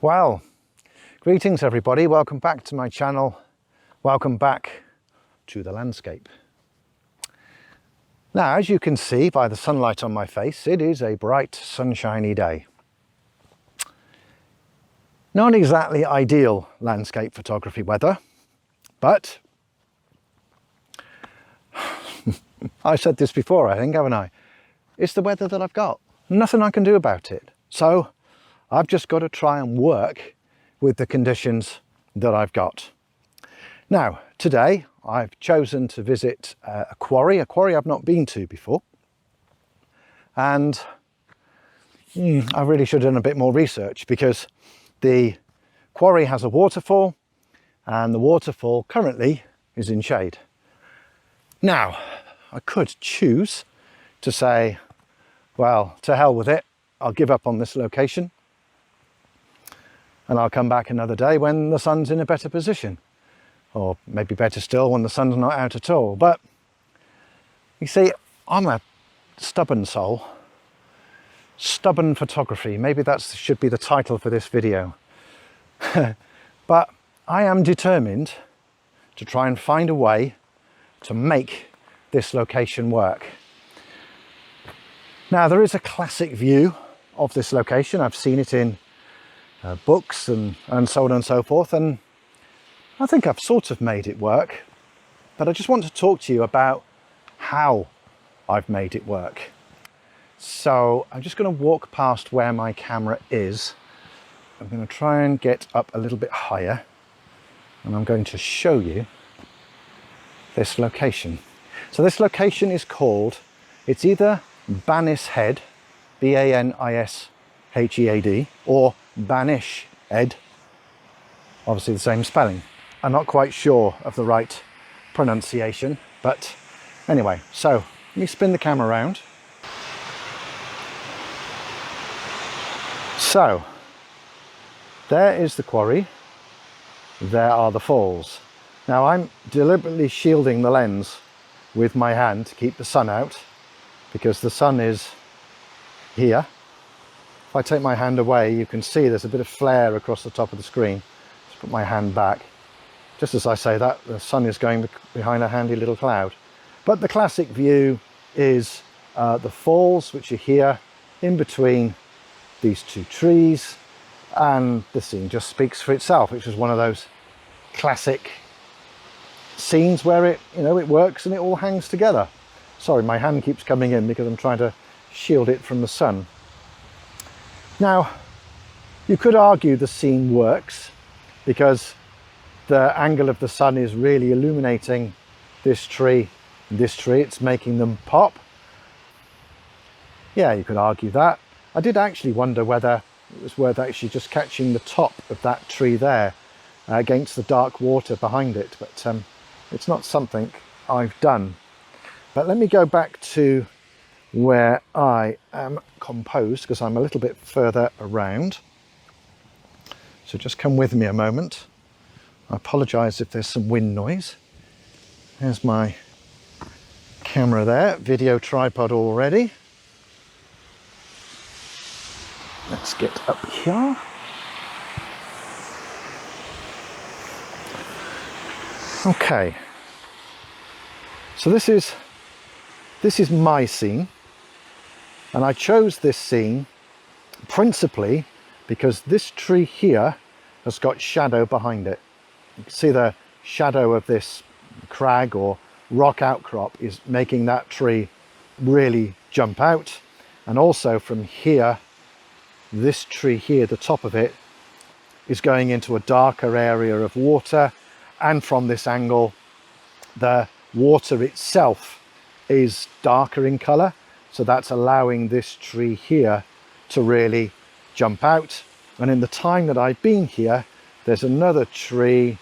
Well, greetings everybody, welcome back to my channel, welcome back to the landscape. Now, as you can see by the sunlight on my face, it is a bright, sunshiny day. Not exactly ideal landscape photography weather, but I said this before, I think, haven't I? It's the weather that I've got. Nothing I can do about it. So I've just got to try and work with the conditions that I've got. Now, today I've chosen to visit a quarry I've not been to before. And I really should have done a bit more research, because the quarry has a waterfall and the waterfall currently is in shade. Now, I could choose to say, well, to hell with it, I'll give up on this location and I'll come back another day when the sun's in a better position, or maybe better still when the sun's not out at all. But you see, I'm a stubborn soul. Stubborn photography, maybe that should be the title for this video. But I am determined to try and find a way to make this location work. Now, there is a classic view of this location. I've seen it in books and so on and so forth, and I think I've sort of made it work, but I just want to talk to you about how I've made it work. So I'm just going to walk past where my camera is. I'm going to try and get up a little bit higher, and I'm going to show you this location. So this location is called, it's either Banis Head, B-A-N-I-S-H-E-A-D, or Banish Head, obviously the same spelling. I'm not quite sure of the right pronunciation, but anyway, so let me spin the camera around. So there is the quarry, there are the falls. Now, I'm deliberately shielding the lens with my hand to keep the sun out, because the sun is here. If I take my hand away, you can see there's a bit of flare across the top of the screen. Just put my hand back. Just as I say that, the sun is going behind a handy little cloud. But the classic view is the falls, which are here in between these two trees, and the scene just speaks for itself, which is one of those classic scenes where it works and it all hangs together. Sorry, my hand keeps coming in because I'm trying to shield it from the sun. Now, you could argue the scene works because the angle of the sun is really illuminating this tree and this tree. It's making them pop. Yeah, you could argue that. I did actually wonder whether it was worth actually just catching the top of that tree there against the dark water behind it, but it's not something I've done. But let me go back to where I am composed, because I'm a little bit further around. So just come with me a moment. I apologise if there's some wind noise. There's my camera there, video tripod all ready. Let's get up here. Okay, so this is my scene, and I chose this scene principally because this tree here has got shadow behind it. You can see the shadow of this crag or rock outcrop is making that tree really jump out, and also from here, this tree here, the top of it, is going into a darker area of water, and from this angle the water itself is darker in colour, so that's allowing this tree here to really jump out. And in the time that I've been here, there's another tree,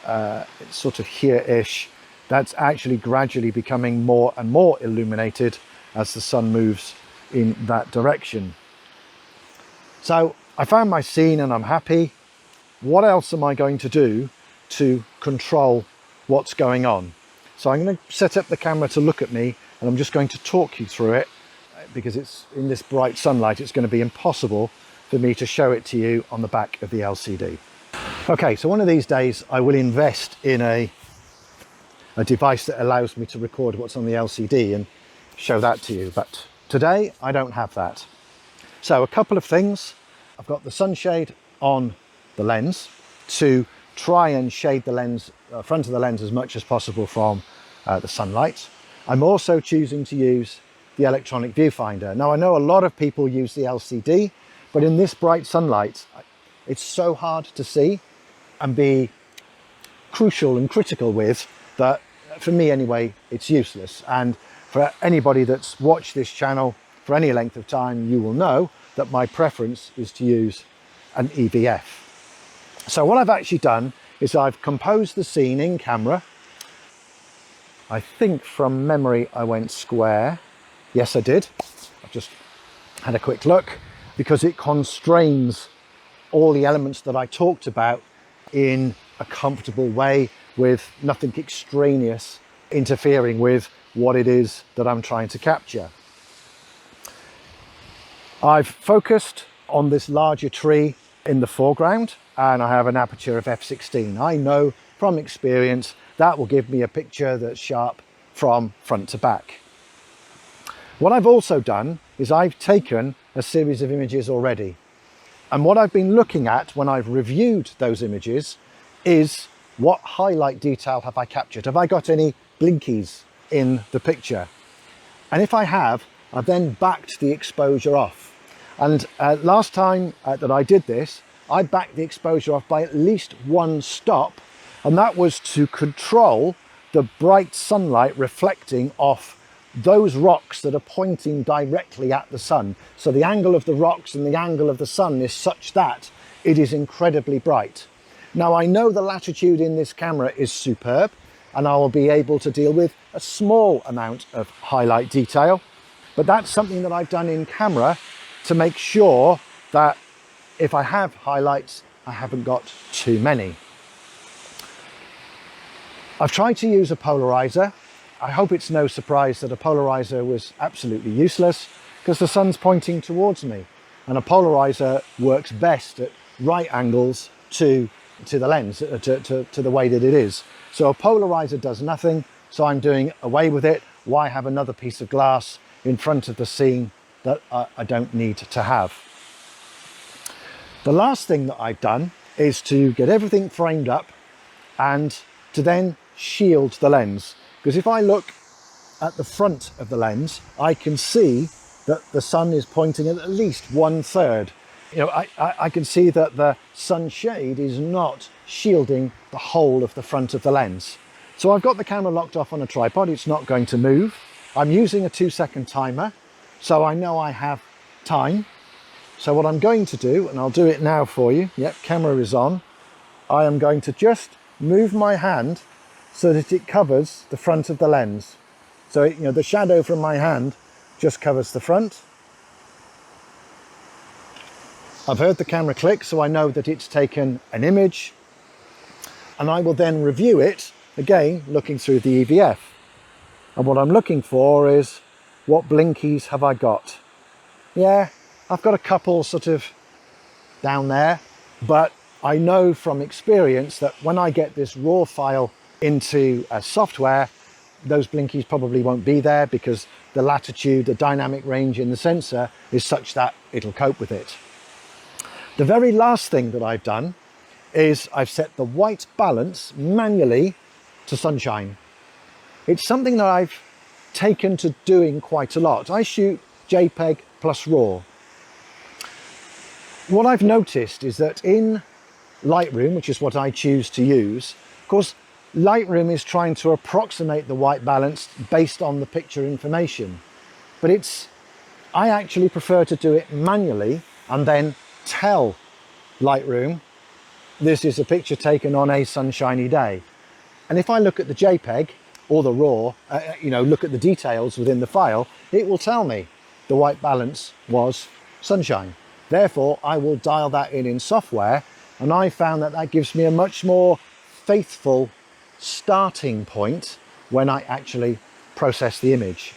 it's sort of here-ish, that's actually gradually becoming more and more illuminated as the sun moves in that direction. So I found my scene and I'm happy. What else am I going to do to control what's going on? So I'm going to set up the camera to look at me, and I'm just going to talk you through it, because it's in this bright sunlight, it's going to be impossible for me to show it to you on the back of the LCD. Okay, so one of these days I will invest in a device that allows me to record what's on the LCD and show that to you, but today I don't have that. So a couple of things. I've got the sunshade on the lens to try and shade the lens, front of the lens as much as possible from the sunlight. I'm also choosing to use the electronic viewfinder. Now I know a lot of people use the LCD, but in this bright sunlight, it's so hard to see and be crucial and critical with that, for me anyway, it's useless. And for anybody that's watched this channel for any length of time, you will know that my preference is to use an EVF. So what I've actually done is I've composed the scene in camera. I think from memory I went square. Yes, I did. I've just had a quick look because it constrains all the elements that I talked about in a comfortable way with nothing extraneous interfering with what it is that I'm trying to capture. I've focused on this larger tree in the foreground and I have an aperture of f/16. I know from experience that will give me a picture that's sharp from front to back. What I've also done is I've taken a series of images already. And what I've been looking at when I've reviewed those images is what highlight detail have I captured? Have I got any blinkies in the picture? And if I have, I've then backed the exposure off. And last time that I did this, I backed the exposure off by at least one stop, and that was to control the bright sunlight reflecting off those rocks that are pointing directly at the sun. So the angle of the rocks and the angle of the sun is such that it is incredibly bright. Now I know the latitude in this camera is superb and I will be able to deal with a small amount of highlight detail, but that's something that I've done in camera to make sure that if I have highlights, I haven't got too many. I've tried to use a polarizer. I hope it's no surprise that a polarizer was absolutely useless because the sun's pointing towards me and a polarizer works best at right angles to the lens, to the way that it is. So a polarizer does nothing, so I'm doing away with it. Why have another piece of glass in front of the scene that I don't need to have? The last thing that I've done is to get everything framed up and to then shield the lens. Because if I look at the front of the lens, I can see that the sun is pointing at least 1/3. You know, I can see that the sunshade is not shielding the whole of the front of the lens. So I've got the camera locked off on a tripod, it's not going to move. I'm using a 2-second timer, so I know I have time. So what I'm going to do, and I'll do it now for you, yep, camera is on, I am going to just move my hand so that it covers the front of the lens. So, you know, the shadow from my hand just covers the front. I've heard the camera click, so I know that it's taken an image, and I will then review it, again, looking through the EVF. And what I'm looking for is, what blinkies have I got? Yeah, I've got a couple sort of down there, but I know from experience that when I get this raw file into software, those blinkies probably won't be there because the latitude, the dynamic range in the sensor is such that it'll cope with it. The very last thing that I've done is I've set the white balance manually to sunshine. It's something that I've taken to doing quite a lot. I shoot JPEG plus RAW. What I've noticed is that in Lightroom, which is what I choose to use, of course, Lightroom is trying to approximate the white balance based on the picture information. But I actually prefer to do it manually and then tell Lightroom, this is a picture taken on a sunshiny day. And if I look at the JPEG or the RAW, look at the details within the file, it will tell me the white balance was sunshine. Therefore, I will dial that in software, and I found that that gives me a much more faithful starting point when I actually process the image.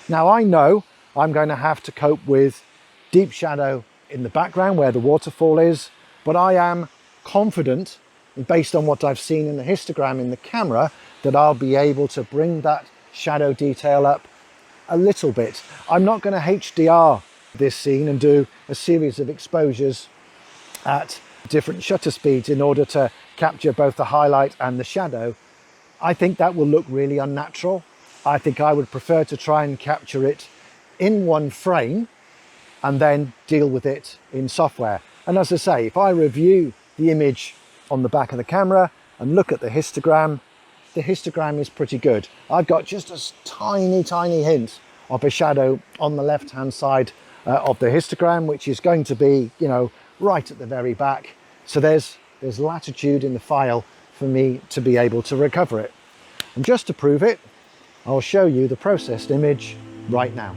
Now I know I'm going to have to cope with deep shadow in the background where the waterfall is, but I am confident, based on what I've seen in the histogram in the camera, that I'll be able to bring that shadow detail up a little bit. I'm not going to HDR this scene and do a series of exposures at different shutter speeds in order to capture both the highlight and the shadow. I think that will look really unnatural. I think I would prefer to try and capture it in one frame and then deal with it in software. And as I say, if I review the image on the back of the camera and look at the histogram is pretty good. I've got just a tiny hint of a shadow on the left hand side of the histogram, which is going to be, you know, right at the very back. So there's latitude in the file for me to be able to recover it. And just to prove it, I'll show you the processed image right now.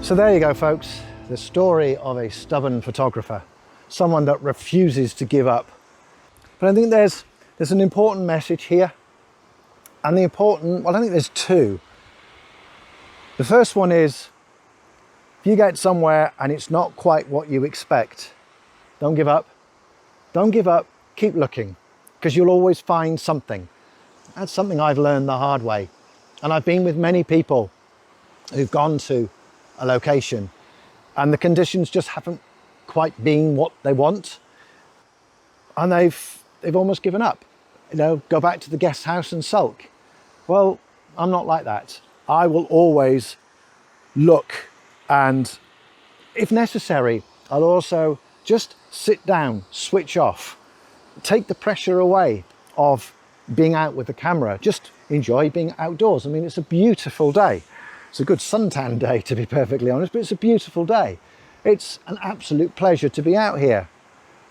So there you go, folks, the story of a stubborn photographer, someone that refuses to give up. But I think there's an important message here, and I think there's two. The first one is, if you get somewhere and it's not quite what you expect, don't give up. Don't give up, keep looking, because you'll always find something. That's something I've learned the hard way. And I've been with many people who've gone to a location and the conditions just haven't quite been what they want, and they've almost given up. You know, go back to the guest house and sulk. Well, I'm not like that. I will always look, and if necessary, I'll also just sit down, switch off, take the pressure away of being out with the camera, just enjoy being outdoors. I mean, it's a beautiful day. It's a good suntan day, to be perfectly honest, but it's a beautiful day. It's an absolute pleasure to be out here.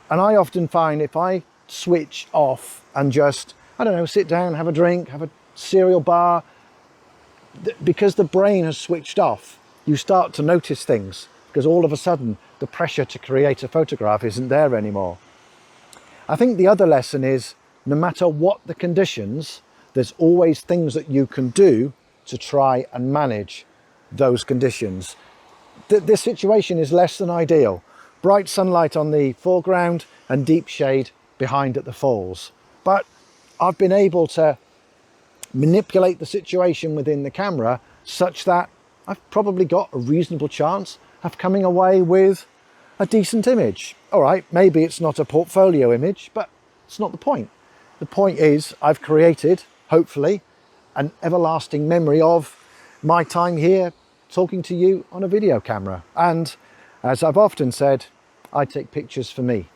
And I often find if I switch off and just, I don't know, sit down, have a drink, have a cereal bar, because the brain has switched off, you start to notice things, because all of a sudden the pressure to create a photograph isn't there anymore. I think the other lesson is, no matter what the conditions, there's always things that you can do to try and manage those conditions. This situation is less than ideal. Bright sunlight on the foreground and deep shade behind at the falls. But I've been able to manipulate the situation within the camera such that I've probably got a reasonable chance of coming away with a decent image. All right, maybe it's not a portfolio image, but it's not the point. The point is I've created, hopefully, an everlasting memory of my time here talking to you on a video camera. And as I've often said, I take pictures for me.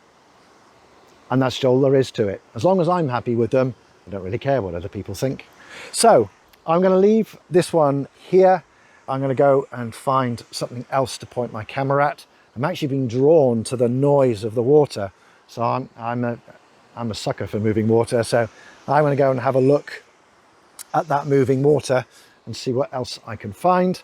And that's all there is to it. As long as I'm happy with them, I don't really care what other people think. So I'm going to leave this one here. I'm going to go and find something else to point my camera at. I'm actually being drawn to the noise of the water. So I'm a sucker for moving water. So I'm going to go and have a look at that moving water and see what else I can find.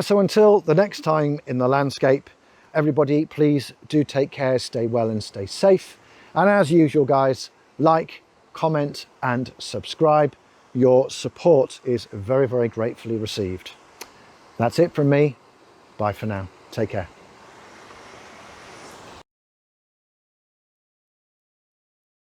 So until the next time in the landscape, everybody, please do take care, stay well and stay safe. And as usual, guys, like, comment and subscribe. Your support is very, very gratefully received. That's it from me. Bye for now. Take care.